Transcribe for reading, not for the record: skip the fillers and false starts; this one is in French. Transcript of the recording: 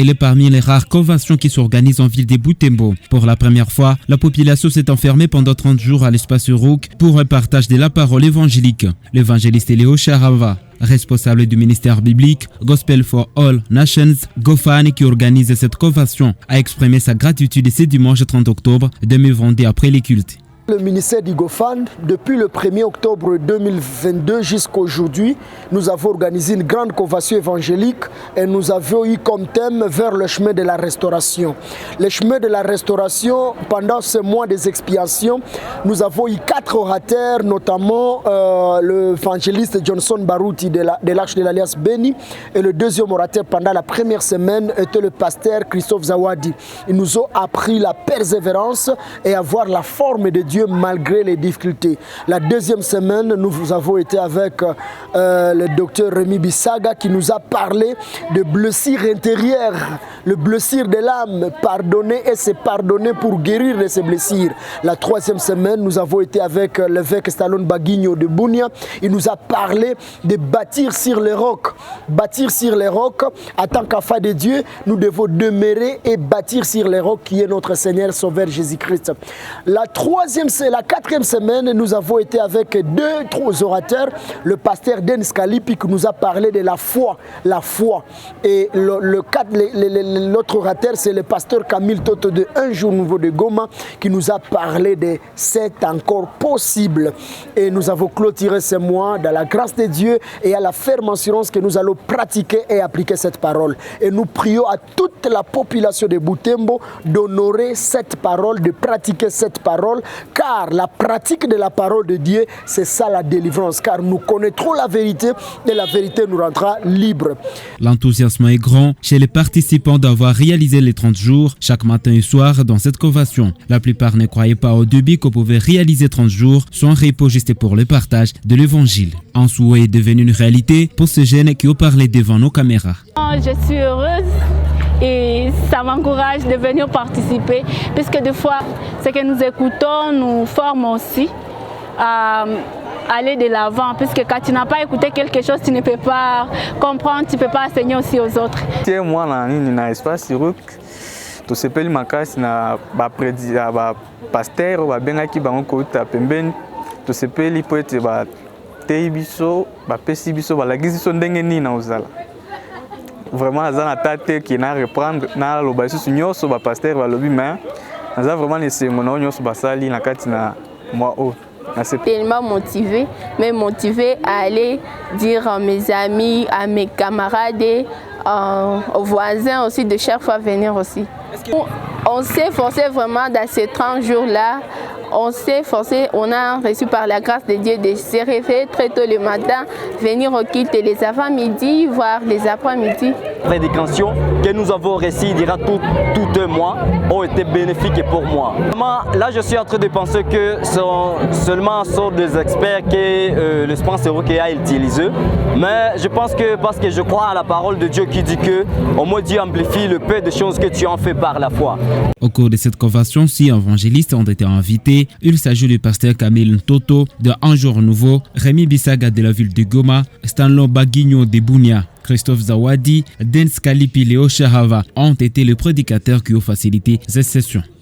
Elle est parmi les rares conventions qui s'organisent en ville de Butembo. Pour la première fois, la population s'est enfermée pendant 30 jours à l'espace Rouk pour un partage de la parole évangélique. L'évangéliste Léo Charava, responsable du ministère biblique Gospel for All Nations, GOFAN, qui organise cette convention, a exprimé sa gratitude ce dimanche 30 octobre, demi-vendée après les cultes. Le ministère du GOFAN, depuis le 1er octobre 2022 jusqu'à aujourd'hui, nous avons organisé une grande convention évangélique et nous avons eu comme thème vers le chemin de la restauration. Le chemin de la restauration, pendant ce mois des expiations, nous avons eu 4 orateurs, notamment l'évangéliste Johnson Baruti de l'Arche de l'Alliance Béni, et le deuxième orateur pendant la première semaine était le pasteur Christophe Zawadi. Ils nous ont appris la persévérance et à voir la forme de Dieu malgré les difficultés. La deuxième semaine, nous avons été avec le docteur Rémi Bissaga qui nous a parlé de blessures intérieures, le blessure de l'âme, pardonner et se pardonner pour guérir de ces blessures. La troisième semaine, nous avons été avec l'évêque Stallone Baguigno de Bunia. Il nous a parlé de bâtir sur les rocs. Bâtir sur les rocs, en tant qu'enfant de Dieu, nous devons demeurer et bâtir sur les rocs qui est notre Seigneur Sauveur Jésus-Christ. La quatrième semaine, nous avons été avec 2 orateurs. Le pasteur Denis Kalipi qui nous a parlé de la foi. La foi. Et l'autre orateur, c'est le pasteur Camille Toto de Un jour nouveau de Goma qui nous a parlé de c'est encore possible. Et nous avons clôturé ce mois dans la grâce de Dieu et à la ferme assurance que nous allons pratiquer et appliquer cette parole. Et nous prions à toute la population de Butembo d'honorer cette parole, de pratiquer cette parole. Car la pratique de la parole de Dieu, c'est ça la délivrance. Car nous connaîtrons la vérité et la vérité nous rendra libres. L'enthousiasme est grand chez les participants d'avoir réalisé les 30 jours chaque matin et soir dans cette convention. La plupart ne croyaient pas au début qu'on pouvait réaliser 30 jours sans repos juste pour le partage de l'évangile. Un souhait est devenu une réalité pour ces jeunes qui ont parlé devant nos caméras. Je suis heureuse. Et ça m'encourage de venir participer, puisque des fois, ce que nous écoutons nous forme aussi à aller de l'avant, puisque quand tu n'as pas écouté quelque chose, tu ne peux pas comprendre, tu ne peux pas enseigner aussi aux autres. Moi, dans l'espace Rouk, tout ce pays makas na pasteur ba bengaki bango kota pembeni, tout ce pays peut être ba teibiso, ba pesibiso, ba lagiso ndenge ni na uzala. Vraiment, nous avons tate qui na reprendre na lo basu sunyo so ba pasteur ba lobi mais nous avons vraiment essayé mon onyo so basali na kati na moi o. Tellement motivé, mais motivé à aller dire à mes amis, à mes camarades, aux voisins aussi de chaque fois venir aussi. On s'est forcé vraiment dans ces 30 jours-là. On s'est forcé, on a reçu par la grâce de Dieu de se réveiller très tôt le matin, venir au culte les avant-midi, voire les après-midi. Les prédications que nous avons reçues durant tout un mois ont été bénéfiques pour moi. Là, je suis en train de penser que seulement sont des experts que le sponsor a utilisé. Mais je pense que parce que je crois à la parole de Dieu qui dit que au moins Dieu amplifie le peu de choses que tu en fais par la foi. Au cours de cette convention, 6 évangélistes ont été invités. Il s'agit du pasteur Camille Toto de Un jour nouveau, Rémi Bissaga de la ville de Goma, Stanley Baguigno de Bunia, Christophe Zawadi, Denis Kalipi, Léo Charava ont été les prédicateurs qui ont facilité cette session.